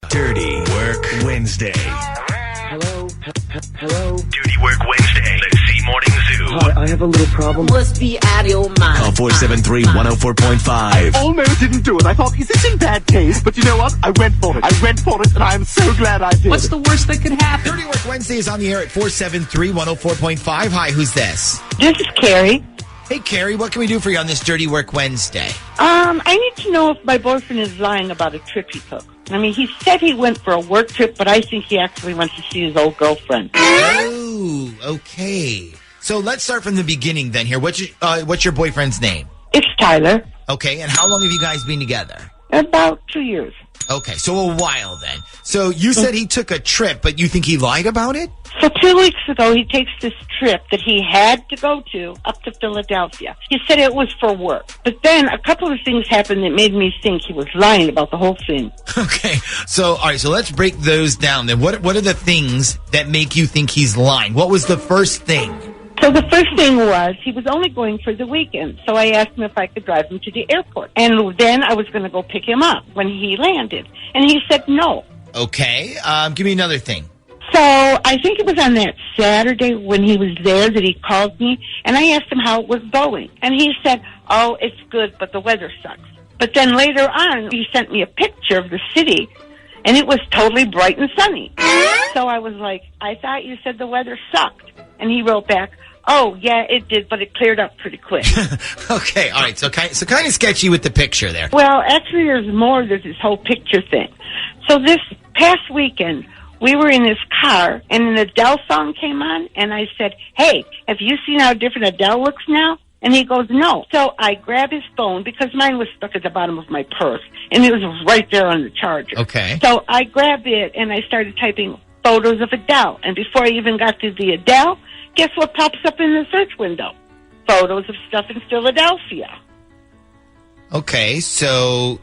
Dirty Work Wednesday. Hello? Hello? Dirty Work Wednesday. Let's see Morning Zoo. Hi, I have a little problem. Must be out of your mind. Call 473-104.5. Almost didn't do it. I thought, is this in bad taste? But you know what? I went for it. and I'm so glad I did. What's the worst that could happen? Dirty Work Wednesday is on the air at 473-104.5. Hi, who's this? This is Carrie. Hey, Carrie, what can we do for you on this Dirty Work Wednesday? I need to know if my boyfriend is lying about a trip he took. I mean, he said he went for a work trip, but I think he actually went to see his old girlfriend. Oh, okay. So let's start from the beginning then here. What's your boyfriend's name? It's Tyler. Okay, and how long have you guys been together? About 2 years. Okay, so a while then. So you said he took a trip, but you think he lied about it? So 2 weeks ago, he takes this trip that he had to go to up to Philadelphia. He said it was for work. But then a couple of things happened that made me think he was lying about the whole thing. Okay, so all right, so let's break those down then. What are the things that make you think he's lying? What was the first thing? So the first thing was he was only going for the weekend. So I asked him if I could drive him to the airport. And then I was going to go pick him up when he landed. And he said no. Okay, give me another thing. So I think it was on that Saturday when he was there that he called me. And I asked him how it was going. And he said, oh, it's good, but the weather sucks. But then later on, he sent me a picture of the city. And it was totally bright and sunny. So I was like, I thought you said the weather sucked. And he wrote back, oh, yeah, it did, but it cleared up pretty quick. Okay, all right, so kind of sketchy with the picture there. Well, actually, there's more to this whole picture thing. So this past weekend, we were in his car, and an Adele song came on, and I said, hey, have you seen how different Adele looks now? And he goes, no. So I grab his phone, because mine was stuck at the bottom of my purse, and it was right there on the charger. Okay. So I grabbed it, and I started typing photos of Adele. And before I even got to the Adele, guess what pops up in the search window? Photos of stuff in Philadelphia. Okay, so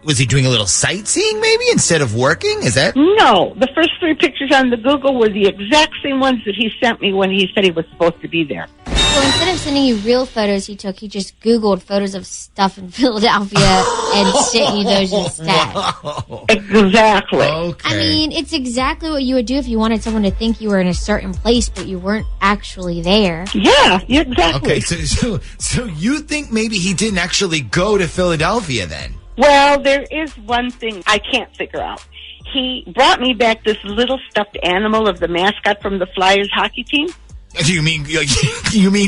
was he doing a little sightseeing maybe instead of working? Is that? No. The first 3 pictures on the Google were the exact same ones that he sent me when he said he was supposed to be there. So instead of sending you real photos he took, he just Googled photos of stuff in Philadelphia and sent you those instead. Wow. Exactly. Okay. I mean, it's exactly what you would do if you wanted someone to think you were in a certain place, but you weren't actually there. Yeah, exactly. Okay, so you think maybe he didn't actually go to Philadelphia then? Well, there is one thing I can't figure out. He brought me back this little stuffed animal of the mascot from the Flyers hockey team. You mean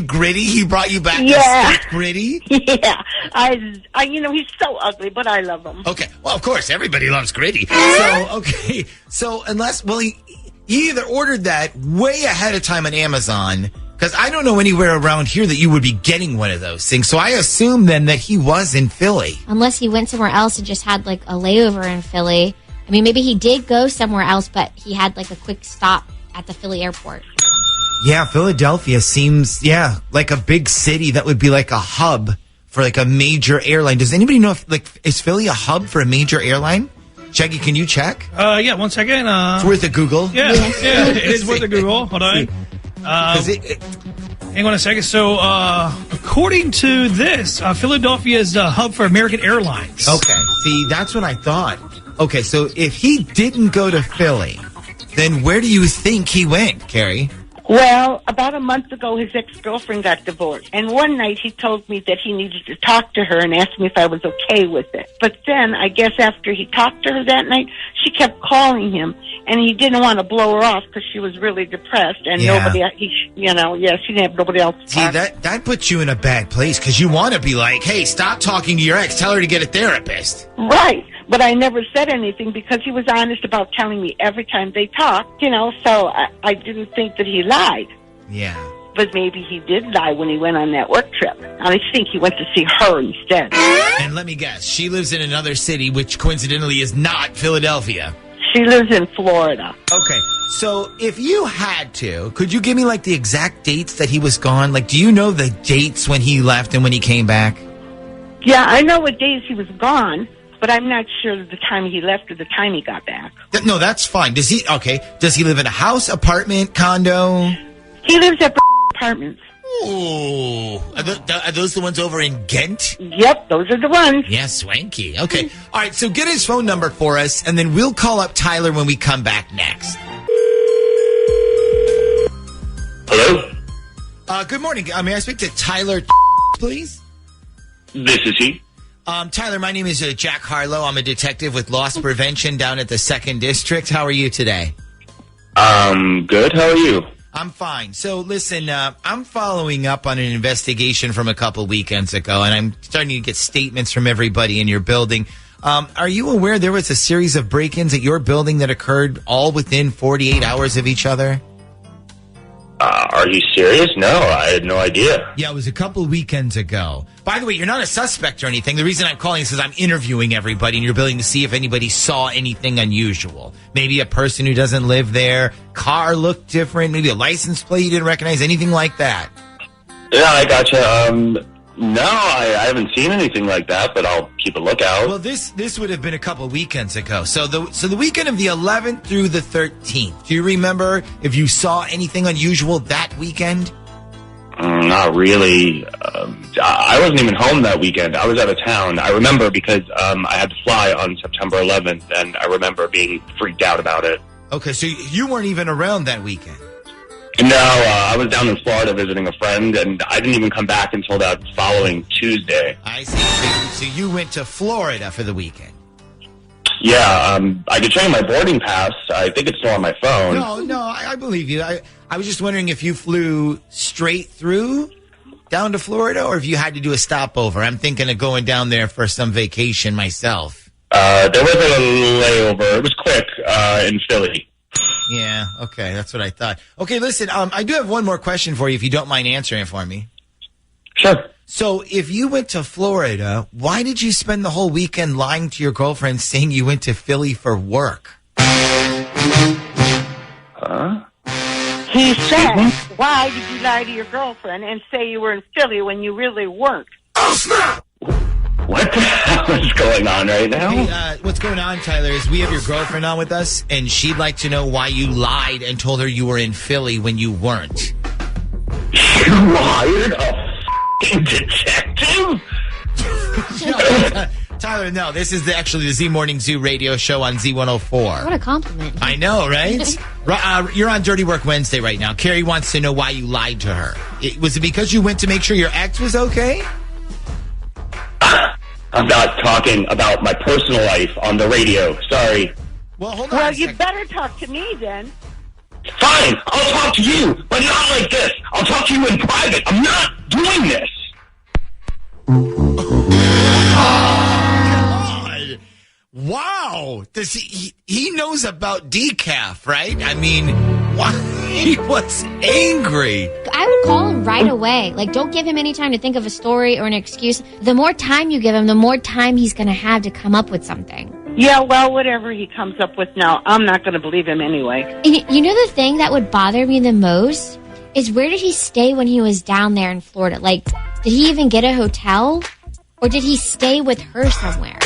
Gritty? He brought you back Yeah. to Gritty? Yeah. I he's so ugly, but I love him. Okay. Well, of course, everybody loves Gritty. So he either ordered that way ahead of time on Amazon, because I don't know anywhere around here that you would be getting one of those things. So I assume then that he was in Philly. Unless he went somewhere else and just had like a layover in Philly. I mean, maybe he did go somewhere else, but he had like a quick stop at the Philly airport. Yeah, Philadelphia seems, like a big city that would be like a hub for like a major airline. Does anybody know if, is Philly a hub for a major airline? Shaggy, can you check? Yeah, 1 second. It's worth a Google. Yeah, it is worth a Google. Hold on. Hang on a second. So, according to this, Philadelphia is the hub for American Airlines. Okay, see, that's what I thought. Okay, so if he didn't go to Philly, then where do you think he went, Carrie? Well, about a month ago, his ex-girlfriend got divorced. And one night he told me that he needed to talk to her and asked me if I was okay with it. But then, I guess after he talked to her that night, she kept calling him. And he didn't want to blow her off because she was really depressed. And she didn't have nobody else to talk. See, that puts you in a bad place because you want to be like, hey, stop talking to your ex. Tell her to get a therapist. Right. But I never said anything because he was honest about telling me every time they talked, so I didn't think that he lied. Yeah. But maybe he did lie when he went on that work trip. I think he went to see her instead. And let me guess, she lives in another city, which coincidentally is not Philadelphia. She lives in Florida. Okay, so if you had to, could you give me like the exact dates that he was gone? Like, do you know the dates when he left and when he came back? Yeah, I know what days he was gone. But I'm not sure the time he left or the time he got back. No, that's fine. Does he live in a house, apartment, condo? He lives at apartments. Ooh. Are those the ones over in Ghent? Yep, those are the ones. Yeah, swanky. Okay. All right, so get his phone number for us, and then we'll call up Tyler when we come back next. Hello? Good morning. May I speak to Tyler, please? This is he. Tyler, my name is Jack Harlow. I'm a detective with loss prevention down at the 2nd District. How are you today? Good. How are you? I'm fine. So, listen, I'm following up on an investigation from a couple weekends ago, and I'm starting to get statements from everybody in your building. Are you aware there was a series of break-ins at your building that occurred all within 48 hours of each other? Are you serious? No, I had no idea. Yeah, it was a couple weekends ago. By the way, you're not a suspect or anything. The reason I'm calling is because I'm interviewing everybody in your building to see if anybody saw anything unusual. Maybe a person who doesn't live there, car looked different, maybe a license plate you didn't recognize, anything like that. Yeah, I gotcha. No, I haven't seen anything like that, but I'll keep a lookout. Well, this would have been a couple weekends ago. So the weekend of the 11th through the 13th. Do you remember if you saw anything unusual that weekend? Not really. I wasn't even home that weekend. I was out of town. I remember because I had to fly on September 11th, and I remember being freaked out about it. Okay, so you weren't even around that weekend. No, I was down in Florida visiting a friend, and I didn't even come back until that following Tuesday. I see. So you went to Florida for the weekend. Yeah, I could show you my boarding pass. I think it's still on my phone. No, I believe you. I was just wondering if you flew straight through down to Florida or if you had to do a stopover. I'm thinking of going down there for some vacation myself. There was a layover. It was quick in Philly. Yeah, okay, that's what I thought. Okay, listen, I do have one more question for you if you don't mind answering it for me. Sure. So if you went to Florida, why did you spend the whole weekend lying to your girlfriend saying you went to Philly for work? Huh? He said, why did you lie to your girlfriend and say you were in Philly when you really weren't? Oh, snap! What the hell is going on right now? Hey, what's going on, Tyler, is we have your girlfriend on with us, and she'd like to know why you lied and told her you were in Philly when you weren't. You hired a f***ing detective? Tyler, no, this is actually the Z Morning Zoo radio show on Z104. What a compliment. I know, right? You're on Dirty Work Wednesday right now. Carrie wants to know why you lied to her. Was it because you went to make sure your ex was okay? I'm not talking about my personal life on the radio. Sorry. Well, hold on. Well, you better talk to me then. Fine, I'll talk to you, but not like this. I'll talk to you in private. I'm not doing this. God. Wow. Does he knows about decaf, right? I mean, why he was angry. I would call him right away. Like, don't give him any time to think of a story or an excuse. The more time you give him, the more time he's going to have to come up with something. Yeah, well, whatever he comes up with now, I'm not going to believe him anyway. And you know the thing that would bother me the most is where did he stay when he was down there in Florida? Like, did he even get a hotel? Or did he stay with her somewhere?